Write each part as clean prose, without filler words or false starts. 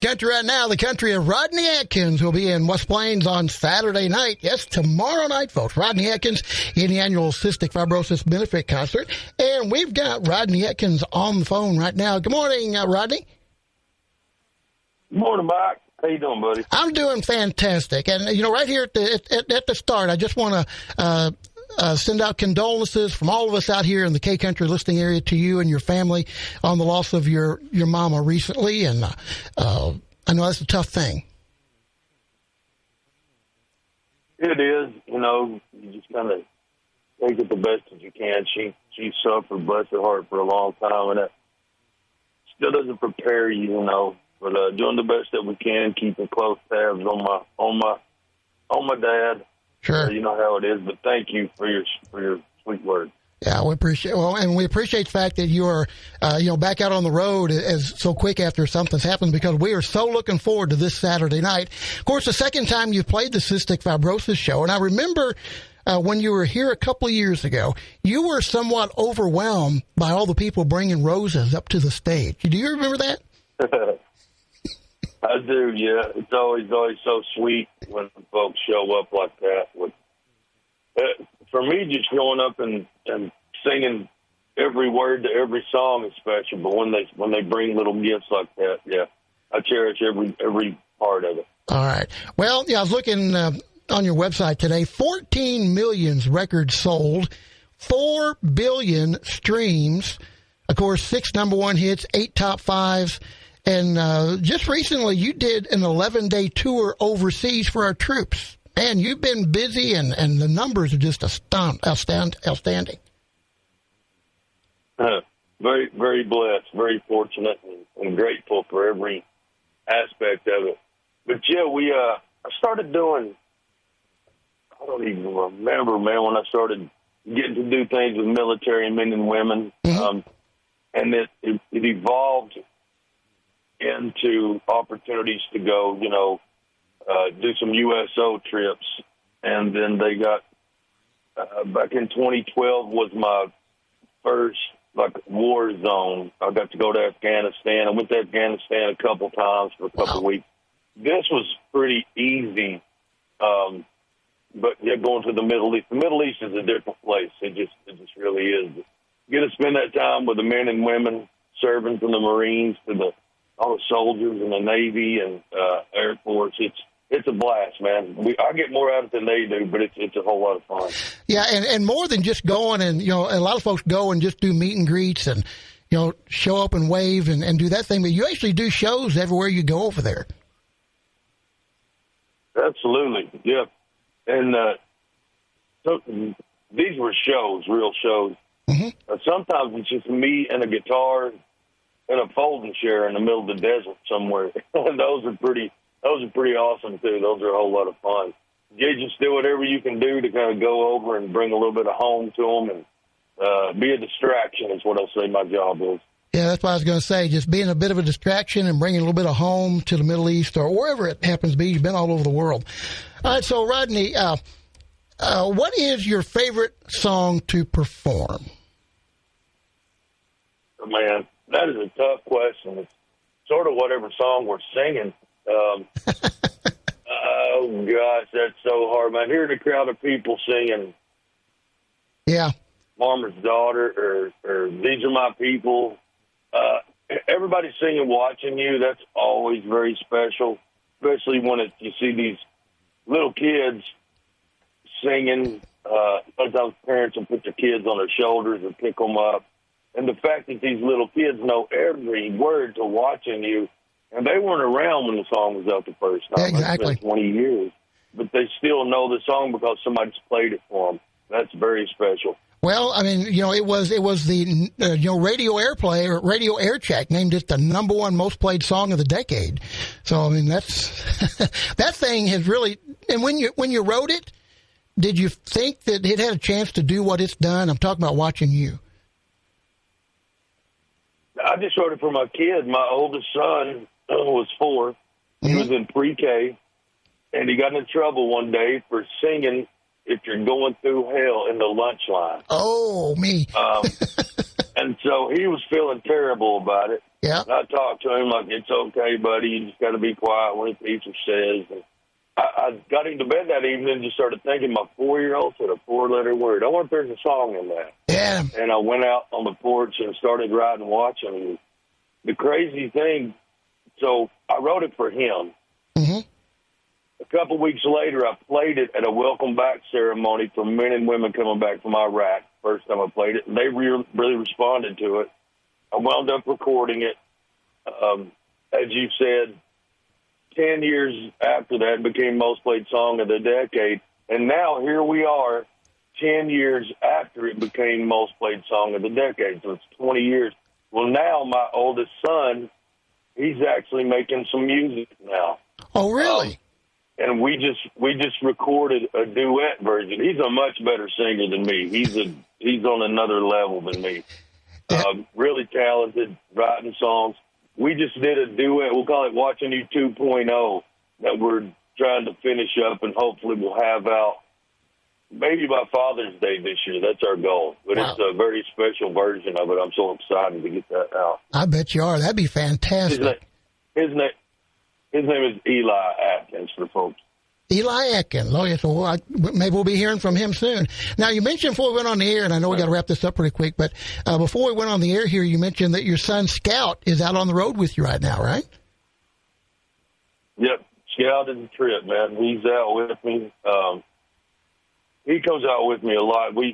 Country right now, the country of Rodney Atkins will be in West Plains on Saturday night. Yes, tomorrow night, folks. Rodney Atkins in the annual Cystic Fibrosis Benefit Concert. And we've got Rodney Atkins on the phone right now. Good morning, Rodney. Good morning, Mike. How you doing, buddy? I'm doing fantastic. And, you know, right here at the start, I just want to send out condolences from all of us out here in the K Kountry listening area to you and your family on the loss of your mama recently. And I know that's a tough thing. It is. You know, you just kind of take it the best that you can. She suffered, bless her heart, for a long time, and that still doesn't prepare you, you know. But doing the best that we can, keeping close tabs on my dad. Sure. You know how it is, but thank you for your sweet words. Yeah, we appreciate the fact that you are, back out on the road as so quick after something's happened, because we are so looking forward to this Saturday night. Of course, the second time you played the Cystic Fibrosis show, and I remember when you were here a couple of years ago, you were somewhat overwhelmed by all the people bringing roses up to the stage. Do you remember that? I do, yeah. It's always so sweet when folks show up like that. For me, just going up and singing every word to every song is special. But when they bring little gifts like that, yeah, I cherish every part of it. All right. Well, yeah, I was looking on your website today. 14 million records sold, 4 billion streams. Of course, 6 number one hits, 8 top fives. And just recently, you did an 11-day tour overseas for our troops. Man, you've been busy, and the numbers are just outstanding. Very, very blessed, very fortunate, and grateful for every aspect of it. But, yeah, I started doing, I don't even remember, man, when I started getting to do things with military men and women. Mm-hmm. And it evolved into opportunities to go, do some USO trips. And then they got, back in 2012 was my first, war zone. I got to go to Afghanistan. I went to Afghanistan a couple times for a couple of weeks. This was pretty easy. But, yeah, going to the Middle East. The Middle East is a different place. It just really is. You get to spend that time with the men and women serving, from the Marines to all the soldiers in the Navy and Air Force. It's a blast, man. I get more out of it than they do, but it's a whole lot of fun. Yeah, and more than just going, and a lot of folks go and just do meet and greets and show up and wave and do that thing, but you actually do shows everywhere you go over there. Absolutely, yeah. And so these were shows, real shows. Mm-hmm. Sometimes it's just me and a guitar and a folding chair in the middle of the desert somewhere. Those are pretty awesome, too. Those are a whole lot of fun. You just do whatever you can do to kind of go over and bring a little bit of home to them and be a distraction is what I'll say my job is. Yeah, that's what I was going to say, just being a bit of a distraction and bringing a little bit of home to the Middle East or wherever it happens to be. You've been all over the world. All right, so, Rodney, what is your favorite song to perform? Oh, man, that is a tough question. It's sort of whatever song we're singing. Oh, gosh, that's so hard, man. Hearing a crowd of people singing Farmer's Daughter or These Are My People, everybody singing Watching You, that's always very special, especially when you see these little kids singing. Sometimes parents will put their kids on their shoulders and pick them up. And the fact that these little kids know every word to Watching You, and they weren't around when the song was out the first time. Exactly. It's been 20 years. But they still know the song because somebody's played it for them. That's very special. Well, I mean, it was the radio airplay or radio air check named it the number one most played song of the decade. So I mean, that's that thing has really. And when you wrote it, did you think that it had a chance to do what it's done? I'm talking about Watching You. I just wrote it for my kid. My oldest son was 4. He was in pre-K, and he got in trouble one day for singing If You're Going Through Hell in the lunch line. Oh, me. And so he was feeling terrible about it. Yeah. And I talked to him like, it's okay, buddy. You just got to be quiet when the teacher says. And I got him to bed that evening and just started thinking my 4-year-old said a 4-letter word. I wonder if there's a song in that. Yeah. And I went out on the porch and started writing and watching. And the crazy thing, so I wrote it for him. Mm-hmm. A couple of weeks later, I played it at a welcome back ceremony for men and women coming back from Iraq. First time I played it, and they really responded to it. I wound up recording it. As you said, 10 years after that, it became most played song of the decade. And now here we are, 10 years after it became most played song of the decade. So it's 20 years. Well, now my oldest son, he's actually making some music now. Oh, really? And we just recorded a duet version. He's a much better singer than me. He's on another level than me. Really talented, writing songs. We just did a duet. We'll call it Watching You 2.0 that we're trying to finish up, and hopefully we'll have out maybe by Father's Day this year. That's our goal. But wow. It's a very special version of it. I'm so excited to get that out. I bet you are. That'd be fantastic. His name is Eli Atkins for folks. Eli Atkins. Oh, yes. Well, maybe we'll be hearing from him soon. Now, you mentioned before we went on the air, and I know we got to wrap this up pretty quick, but before we went on the air here, you mentioned that your son Scout is out on the road with you right now, right? Yep. Scout is a trip, man. He's out with me. He comes out with me a lot. We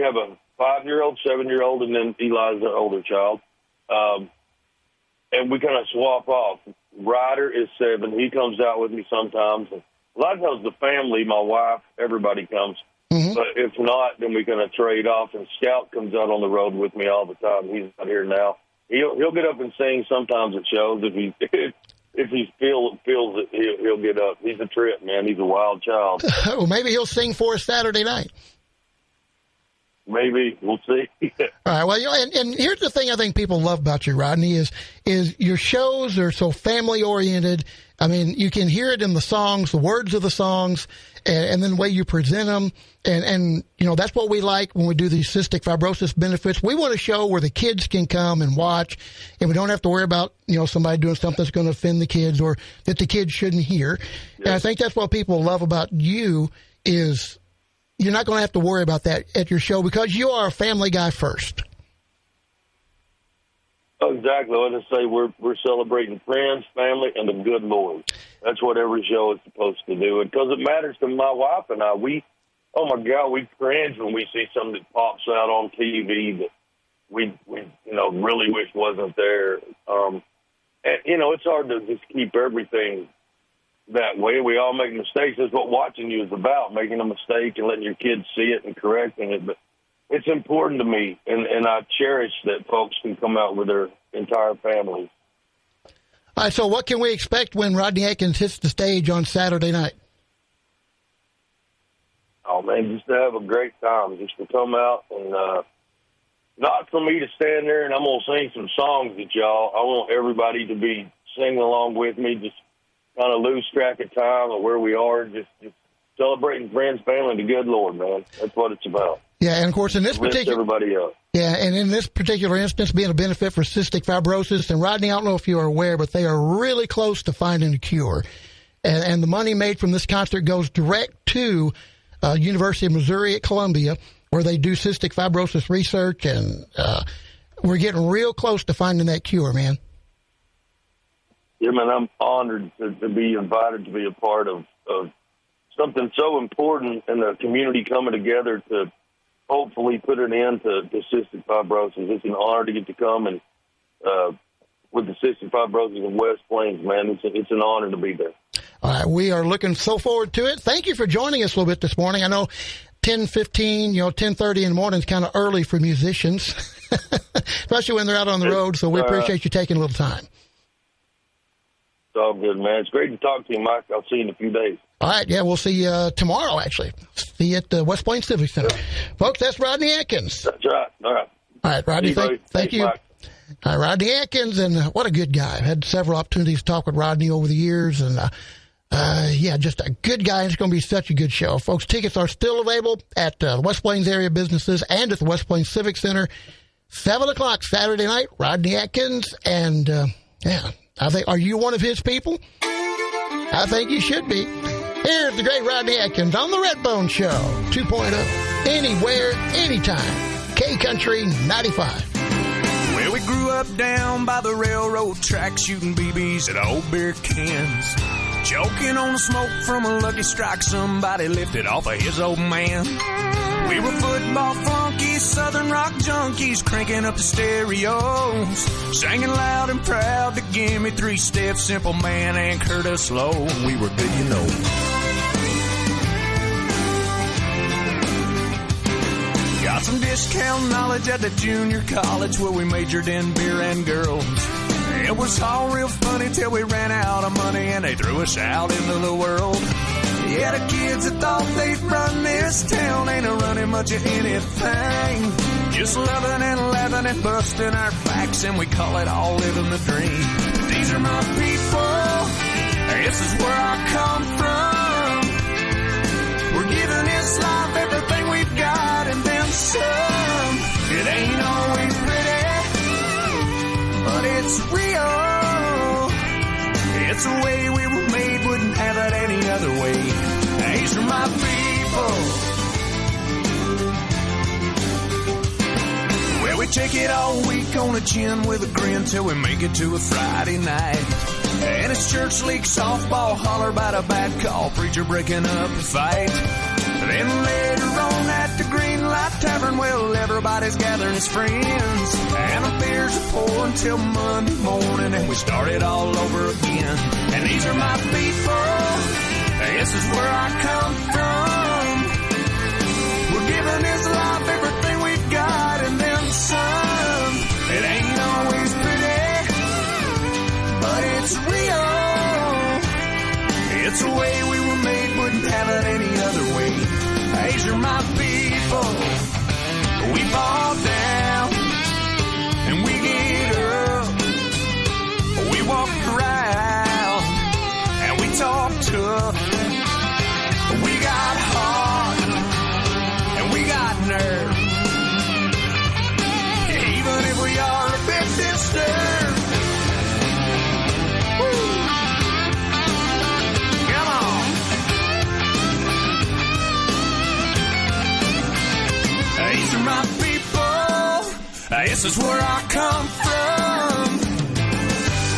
have a 5-year-old, 7-year-old, and then Eli's an older child. And we kind of swap off. Ryder is 7. He comes out with me sometimes. A lot of times the family, my wife, everybody comes. Mm-hmm. But if not, then we kind of trade off. And Scout comes out on the road with me all the time. He's out here now. He'll get up and sing sometimes at shows if he feels it. He'll get up. He's a trip, man. He's a wild child. Well, maybe he'll sing for us Saturday night. Maybe. We'll see. All right. Well, and here's the thing I think people love about you, Rodney, is your shows are so family-oriented. I mean, you can hear it in the songs, the words of the songs, and then the way you present them. And that's what we like when we do these cystic fibrosis benefits. We want a show where the kids can come and watch, and we don't have to worry about, somebody doing something that's going to offend the kids or that the kids shouldn't hear. Yeah. And I think that's what people love about you is you're not going to have to worry about that at your show because you are a family guy first. Oh, exactly. Like I say, we're celebrating friends, family, and the good Lord. That's what every show is supposed to do. And because it matters to my wife and I, we cringe when we see something that pops out on TV that we really wish wasn't there. And, it's hard to just keep everything that way. We all make mistakes. That's what watching you is about, making a mistake and letting your kids see it and correcting it. But it's important to me, and I cherish that folks can come out with their entire family. All right, so what can we expect when Rodney Atkins hits the stage on Saturday night? Oh, man, just to have a great time, just to come out and not for me to stand there and I'm going to sing some songs at y'all. I want everybody to be singing along with me, just kind of lose track of time or where we are, just celebrating friends, family, and the good Lord, man. That's what it's about. Yeah, and of course, in this particular everybody up. Yeah, and in this particular instance, being a benefit for cystic fibrosis, and Rodney, I don't know if you are aware, but they are really close to finding a cure. And the money made from this concert goes direct to University of Missouri at Columbia, where they do cystic fibrosis research, and we're getting real close to finding that cure, man. Yeah, man, I'm honored to be invited to be a part of something so important in the community coming together to hopefully put an end to cystic fibrosis. It's an honor to get to come and with the cystic fibrosis in West Plains, man. It's an honor to be there. All right, we are looking so forward to it. Thank you for joining us a little bit this morning. I know 10:15, 10:30 in the morning is kind of early for musicians, especially when they're out on the road. So we appreciate you taking a little time. It's all good, man. It's great to talk to you, Mike. I'll see you in a few days. All right, yeah, we'll see you tomorrow, actually. See you at the West Plains Civic Center. Yeah. Folks, that's Rodney Atkins. That's right. All right. All right, Rodney, thank you. Mike. All right, Rodney Atkins, and what a good guy. I've had several opportunities to talk with Rodney over the years, and just a good guy. It's going to be such a good show. Folks, tickets are still available at West Plains area businesses and at the West Plains Civic Center. 7 o'clock Saturday night, Rodney Atkins. And, I think, are you one of his people? I think you should be. Here's the great Rodney Atkins on the Redbone Show 2.0. Anywhere, anytime. K Kountry 95. Well, we grew up down by the railroad track, shooting BBs at old beer cans. Choking on the smoke from a Lucky Strike somebody lifted off of his old man. We were football flunkies, southern rock junkies, cranking up the stereos, singing loud and proud to give me 3-step, Simple Man and Curtis Low. We were good, you know. Got some discount knowledge at the junior college where we majored in beer and girls. It was all real funny till we ran out of money and they threw us out into the world. Yeah, the kids that thought they'd run this town ain't a running much of anything. Just loving and laughing and busting our backs, and we call it all living the dream. These are my people. This is where I come from. We're giving this life everything we've got and then some. It ain't always pretty, but it's real. It's the way we were made, wouldn't have it any other way. These are my people. Well, we take it all week on the chin with a grin till we make it to a Friday night. And it's church league softball, holler about a bad call, preacher breaking up a fight. Then later on at the Green Light Tavern, well, everybody's gathering as friends. And the beers are pouring till Monday morning, and we start it all over again. And these are my people. This is where I come from. We're giving this life everything we've got and then some. It ain't always pretty, but it's real. It's the way we were made, wouldn't have it any other way. These are my people. We fall down and we get up. We walk around and we talk tough. We got heart and we got nerve. Even if we are a bit disturbed. These are my people. This is where I come from.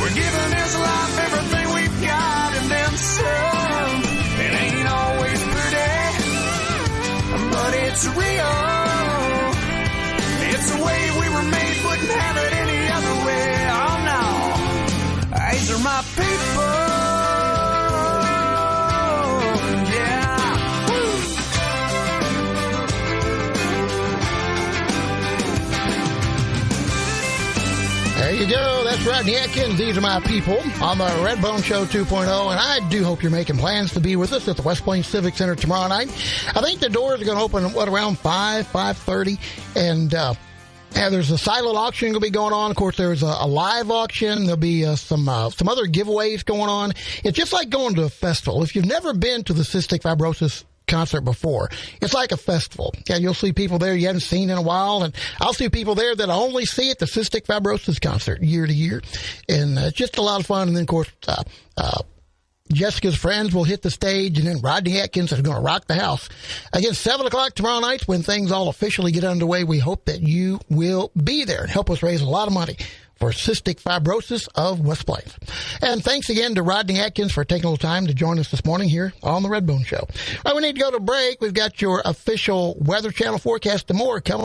We're giving this life everything we've got and then some. It ain't always pretty, but it's real. It's the way we were made, wouldn't have it any other way. Oh no, these are my people. There you go. That's Rodney Atkins. These are my people on the Redbone Show 2.0. And I do hope you're making plans to be with us at the West Plains Civic Center tomorrow night. I think the doors are going to open, around 5:30. And there's a silent auction going to be going on. Of course, there's a live auction. There'll be some other giveaways going on. It's just like going to a festival. If you've never been to the cystic fibrosis concert before, it's like a festival. Yeah, you'll see people there you haven't seen in a while, and I'll see people there that I only see at the cystic fibrosis concert year to year, and it's just a lot of fun. And then, of course, Jessica's friends will hit the stage, and then Rodney Atkins is going to rock the house. Again, 7 o'clock tomorrow night when things all officially get underway. We hope that you will be there and help us raise a lot of money for cystic fibrosis of West Plains. And thanks again to Rodney Atkins for taking a little time to join us this morning here on the Redbone Show. All right, we need to go to break. We've got your official Weather Channel forecast and more coming.